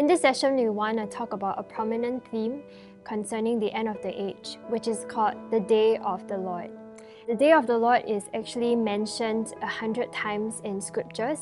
In this session, we want to talk about a prominent theme concerning the end of the age, which is called the Day of the Lord. The Day of the Lord is actually mentioned 100 times in scriptures,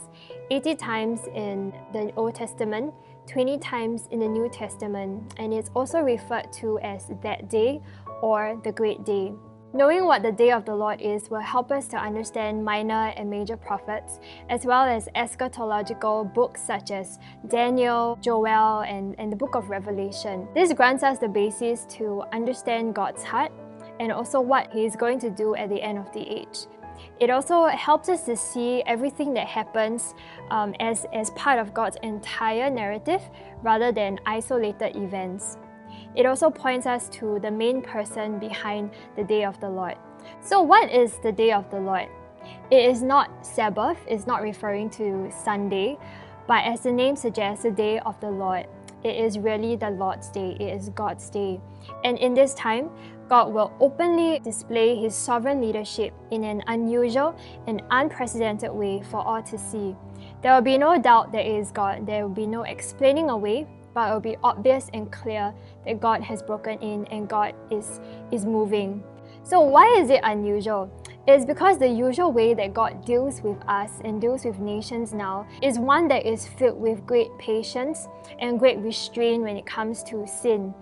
80 times in the Old Testament, 20 times in the New Testament, and it's also referred to as that day or the great day. Knowing what the Day of the Lord is will help us to understand minor and major prophets, as well as eschatological books such as Daniel, Joel, and the book of Revelation. This grants us the basis to understand God's heart and also what He is going to do at the end of the age. It also helps us to see everything that happens as part of God's entire narrative rather than isolated events. It also points us to the main person behind the Day of the Lord. So what is the Day of the Lord? It is not Sabbath, it's not referring to Sunday, but as the name suggests, the Day of the Lord. It is really the Lord's Day, it is God's Day. And in this time, God will openly display His sovereign leadership in an unusual and unprecedented way for all to see. There will be no doubt that it is God, there will be no explaining away, but it will be obvious and clear that God has broken in and God is moving. So why is it unusual? It's because the usual way that God deals with us and deals with nations now is one that is filled with great patience and great restraint when it comes to sin.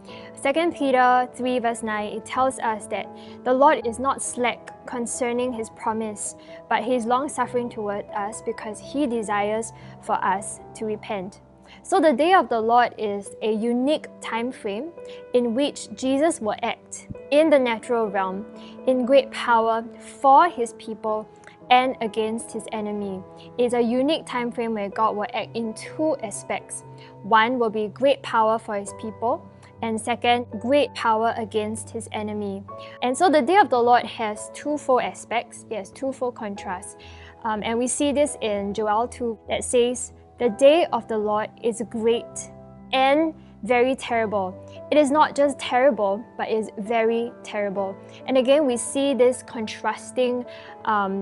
2 Peter 3 verse 9, it tells us that the Lord is not slack concerning His promise, but He is long-suffering toward us because He desires for us to repent. So the Day of the Lord is a unique time frame in which Jesus will act in the natural realm in great power for His people and against His enemy. It's a unique time frame where God will act in two aspects. One will be great power for His people, and second, great power against His enemy. And so the Day of the Lord has twofold aspects, it has twofold contrasts. And we see this in Joel 2 that says, "The day of the Lord is great and very terrible." It is not just terrible, but is very terrible. And again, we see this contrasting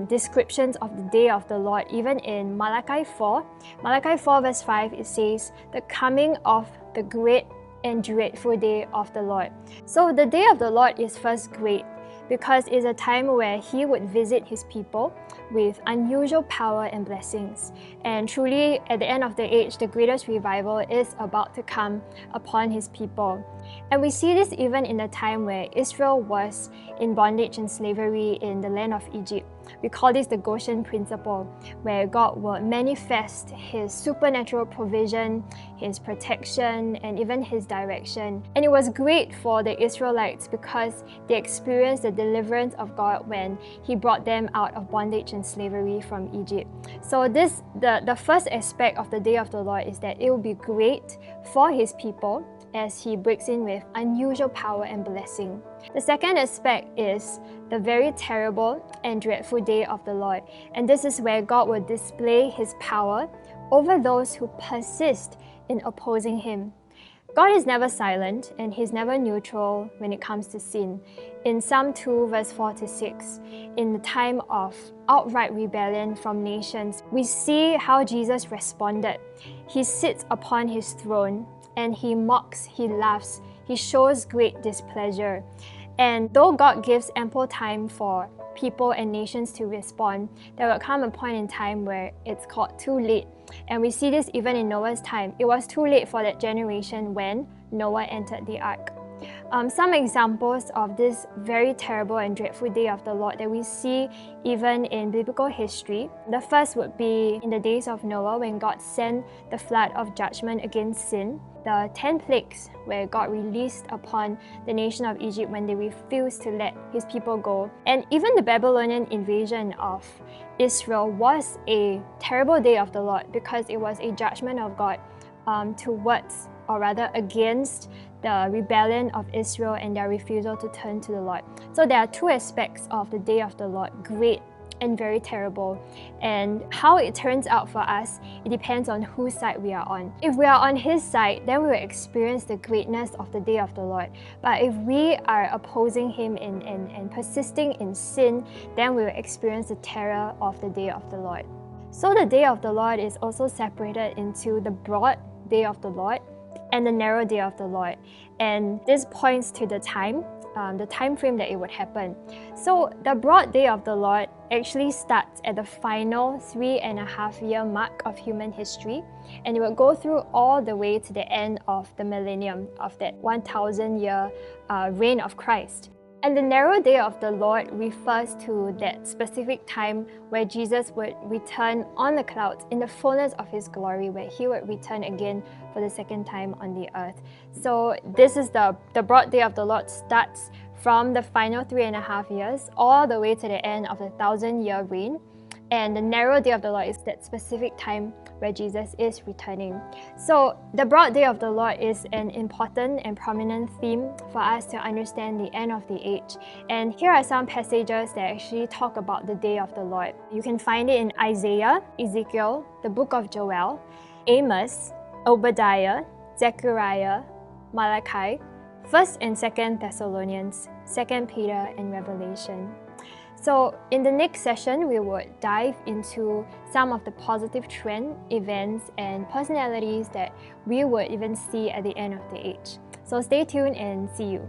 descriptions of the day of the Lord even in Malachi 4. Malachi 4 verse 5, it says, "The coming of the great and dreadful day of the Lord." So the day of the Lord is first great because it's a time where He would visit His people with unusual power and blessings. And truly, at the end of the age, the greatest revival is about to come upon His people. And we see this even in the time where Israel was in bondage and slavery in the land of Egypt. We call this the Goshen principle, where God will manifest His supernatural provision, His protection, and even His direction. And it was great for the Israelites because they experienced the deliverance of God when He brought them out of bondage and slavery from Egypt. So the first aspect of the Day of the Lord is that it will be great for His people as He breaks in with unusual power and blessing. The second aspect is the very terrible and dreadful day of the Lord. And this is where God will display His power over those who persist in opposing Him. God is never silent and He's never neutral when it comes to sin. In Psalm 2 verse 4 to 6, in the time of outright rebellion from nations, we see how Jesus responded. He sits upon His throne and He mocks, He laughs, He shows great displeasure. And though God gives ample time for people and nations to respond, there will come a point in time where it's called too late. And we see this even in Noah's time. It was too late for that generation when Noah entered the ark. Some examples of this very terrible and dreadful day of the Lord that we see even in biblical history. The first would be in the days of Noah when God sent the flood of judgment against sin. The 10 plagues where God released upon the nation of Egypt when they refused to let His people go. And even the Babylonian invasion of Israel was a terrible day of the Lord because it was a judgment of God towards, or rather against, the rebellion of Israel and their refusal to turn to the Lord. So there are two aspects of the day of the Lord, great and very terrible. And how it turns out for us, it depends on whose side we are on. If we are on His side, then we will experience the greatness of the day of the Lord. But if we are opposing Him and persisting in sin, then we will experience the terror of the day of the Lord. So the day of the Lord is also separated into the broad day of the Lord and the narrow day of the Lord. And this points to the time frame that it would happen. So the broad day of the Lord actually starts at the final 3.5-year mark of human history, and it will go through all the way to the end of the millennium, of that 1,000-year reign of Christ. And the narrow day of the Lord refers to that specific time where Jesus would return on the clouds in the fullness of his glory, where he would return again for the second time on the earth. So this is the broad day of the Lord starts from the final 3.5 years all the way to the end of the 1,000-year reign. And the narrow day of the Lord is that specific time where Jesus is returning. So the broad day of the Lord is an important and prominent theme for us to understand the end of the age. And here are some passages that actually talk about the day of the Lord. You can find it in Isaiah, Ezekiel, the book of Joel, Amos, Obadiah, Zechariah, Malachi, 1st and 2nd Thessalonians, 2nd Peter, and Revelation. So in the next session, we would dive into some of the positive trend, events, and personalities that we would even see at the end of the age. So stay tuned and see you.